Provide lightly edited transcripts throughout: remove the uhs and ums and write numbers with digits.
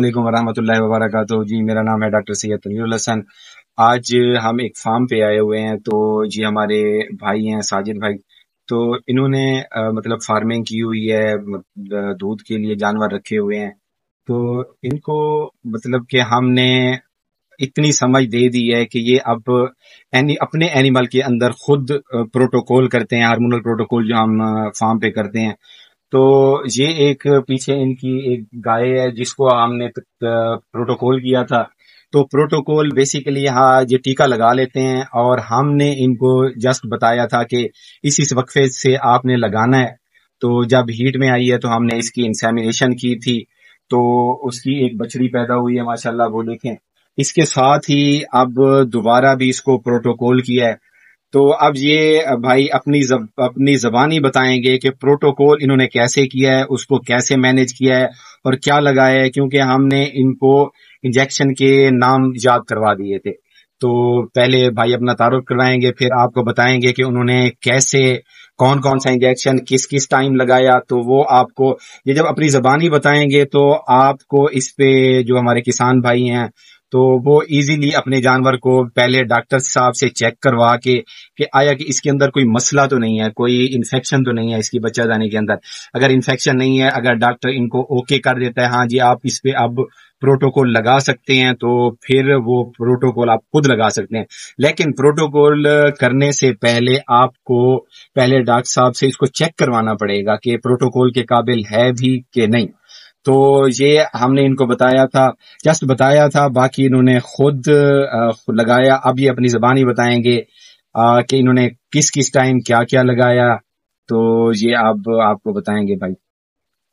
अस्सलामुअलैकुम वरहमतुल्लाहि वबरकातुहू। जी मेरा नाम है डॉक्टर सैयद तनवीरुल हसन। आज हम एक फार्म पे आए हुए हैं। तो जी हमारे भाई हैं साजिद भाई, तो इन्होंने मतलब फार्मिंग की हुई है, दूध के लिए जानवर रखे हुए हैं। तो इनको मतलब कि हमने इतनी समझ दे दी है कि ये अब अपने एनिमल के अंदर खुद प्रोटोकॉल करते हैं, हार्मोनल प्रोटोकॉल जो हम फार्म पे करते हैं। तो ये एक पीछे इनकी एक गाय है जिसको हमने प्रोटोकॉल किया था। तो प्रोटोकॉल बेसिकली हाँ ये टीका लगा लेते हैं, और हमने इनको जस्ट बताया था कि इस वक्फे से आपने लगाना है। तो जब हीट में आई है तो हमने इसकी इंसेमिनेशन की थी, तो उसकी एक बछड़ी पैदा हुई है माशाल्लाह, वो देखें। इसके साथ ही अब दोबारा भी इसको प्रोटोकॉल किया है। तो अब ये भाई अपनी जबानी बताएंगे कि प्रोटोकॉल इन्होंने कैसे किया है, उसको कैसे मैनेज किया है और क्या लगाया है, क्योंकि हमने इनको इंजेक्शन के नाम याद करवा दिए थे। तो पहले भाई अपना तारुफ करवाएंगे, फिर आपको बताएंगे कि उन्होंने कैसे कौन कौन सा इंजेक्शन किस किस टाइम लगाया। तो वो आपको ये जब अपनी जबानी बताएंगे तो आपको इस पे जो हमारे किसान भाई हैं तो वो इजीली अपने जानवर को पहले डॉक्टर साहब से चेक करवा के कि आया कि इसके अंदर कोई मसला तो नहीं है, कोई इन्फेक्शन तो नहीं है इसकी बच्चा दानी के अंदर। अगर इन्फेक्शन नहीं है, अगर डॉक्टर इनको ओके कर देता है हाँ जी आप इस पे अब प्रोटोकॉल लगा सकते हैं, तो फिर वो प्रोटोकॉल आप खुद लगा सकते हैं। लेकिन प्रोटोकॉल करने से पहले आपको पहले डॉक्टर साहब से इसको चेक करवाना पड़ेगा कि प्रोटोकॉल के काबिल है भी कि नहीं। तो ये हमने इनको बताया था, जस्ट बताया था, बाकी इन्होंने खुद लगाया। अब ये अपनी जबानी बताएंगे कि इन्होंने किस किस टाइम क्या क्या लगाया। तो ये अब आपको बताएंगे भाई।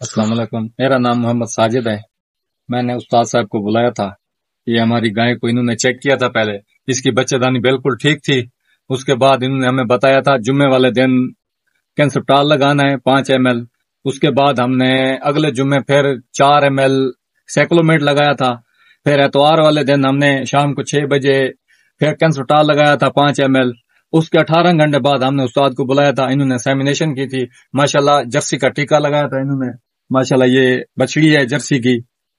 अस्सलाम वालेकुम, मेरा नाम मोहम्मद साजिद है। मैंने उस्ताद साहब को बुलाया था। ये हमारी गाय को इन्होंने चेक किया था, पहले इसकी बच्चेदानी बिल्कुल ठीक थी। उसके बाद इन्होंने हमें बताया था जुम्मे वाले दिन कैंसुटाल लगाना है 5 ml। उसके बाद हमने अगले जुम्मे फिर 4 ml सैक्लोमेट लगाया था। फिर एतवार वाले दिन हमने शाम को 6 बजे फिर कैंसुटाल लगाया था 5 ml। उसके 18 घंटे बाद हमने उस्ताद को बुलाया था, इन्होंने सेमिनेशन की थी। माशाल्लाह जर्सी का टीका लगाया था इन्होंने। माशाल्लाह ये बछड़ी है जर्सी की।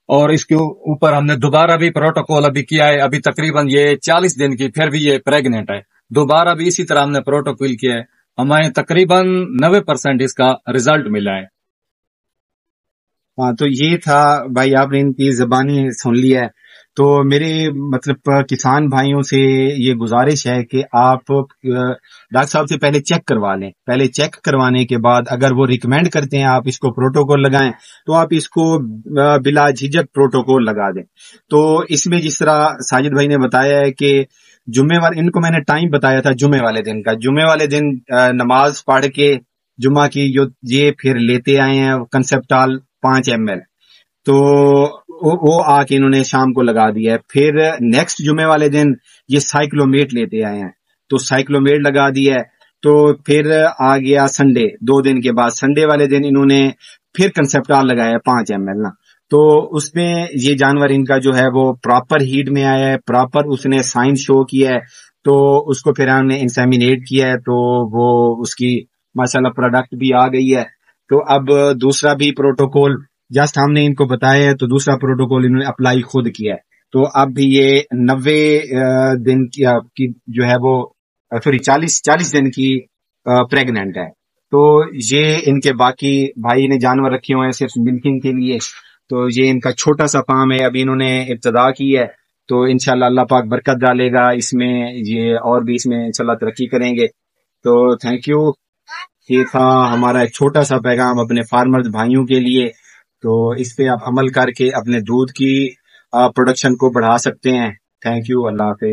और इसके ऊपर हमने दोबारा भी प्रोटोकॉल अभी किया है। अभी तकरीबन ये 40 दिन की, फिर भी ये प्रेग्नेंट है। दोबारा भी इसी तरह हमने प्रोटोकॉल किया है। हमें तकरीबन 90% इसका रिजल्ट मिला है। हाँ, तो ये था भाई, आपने इनकी जबानी सुन लिया है। तो मेरे मतलब किसान भाइयों से ये गुजारिश है कि आप डॉक्टर साहब से पहले चेक करवा लें। पहले चेक करवाने के बाद अगर वो रिकमेंड करते हैं आप इसको प्रोटोकॉल लगाएं, तो आप इसको बिला झिझक प्रोटोकॉल लगा दें। तो इसमें जिस तरह साजिद भाई ने बताया है कि जुम्मेवार, इनको मैंने टाइम बताया था जुम्मे वाले दिन का। जुम्मे वाले दिन नमाज पढ़ के जुम्मा की जो ये फिर लेते आए हैं कंसेप्टाल 5 ml। तो वो आके इन्होंने शाम को लगा दिया है। फिर नेक्स्ट जुमे वाले दिन ये साइक्लोमेट लेते आए हैं, तो साइक्लोमेट लगा दिया है। तो फिर आ गया संडे, 2 दिन के बाद संडे वाले दिन इन्होंने फिर कंसेप्टाल लगाया 5 ml ना। तो उसमें ये जानवर इनका जो है वो प्रॉपर हीट में आया है, प्रॉपर उसने साइन शो किया है। तो उसको फिर हमने इंसेमिनेट किया है, तो वो उसकी माशाल्लाह प्रोडक्ट भी आ गई है। तो अब दूसरा भी प्रोटोकॉल जस्ट हमने इनको बताया है, तो दूसरा प्रोटोकॉल इन्होंने अप्लाई खुद किया है। तो अब भी ये 90 दिन की जो है वो सॉरी 40 दिन की प्रेग्नेंट है। तो ये इनके बाकी भाई ने जानवर रखे हुए हैं सिर्फ मिल्किंग के लिए। तो ये इनका छोटा सा फार्म है, अभी इन्होंने इब्तदा की है। तो इंशाल्लाह अल्लाह पाक बरकत डालेगा इसमें, ये और भी इसमें इंशाल्लाह तरक्की करेंगे। तो थैंक यू। ये था हमारा एक छोटा सा पैगाम अपने फार्मर्स भाइयों के लिए। तो इस पे आप अमल करके अपने दूध की प्रोडक्शन को बढ़ा सकते हैं। Thank you, Allah Hafiz.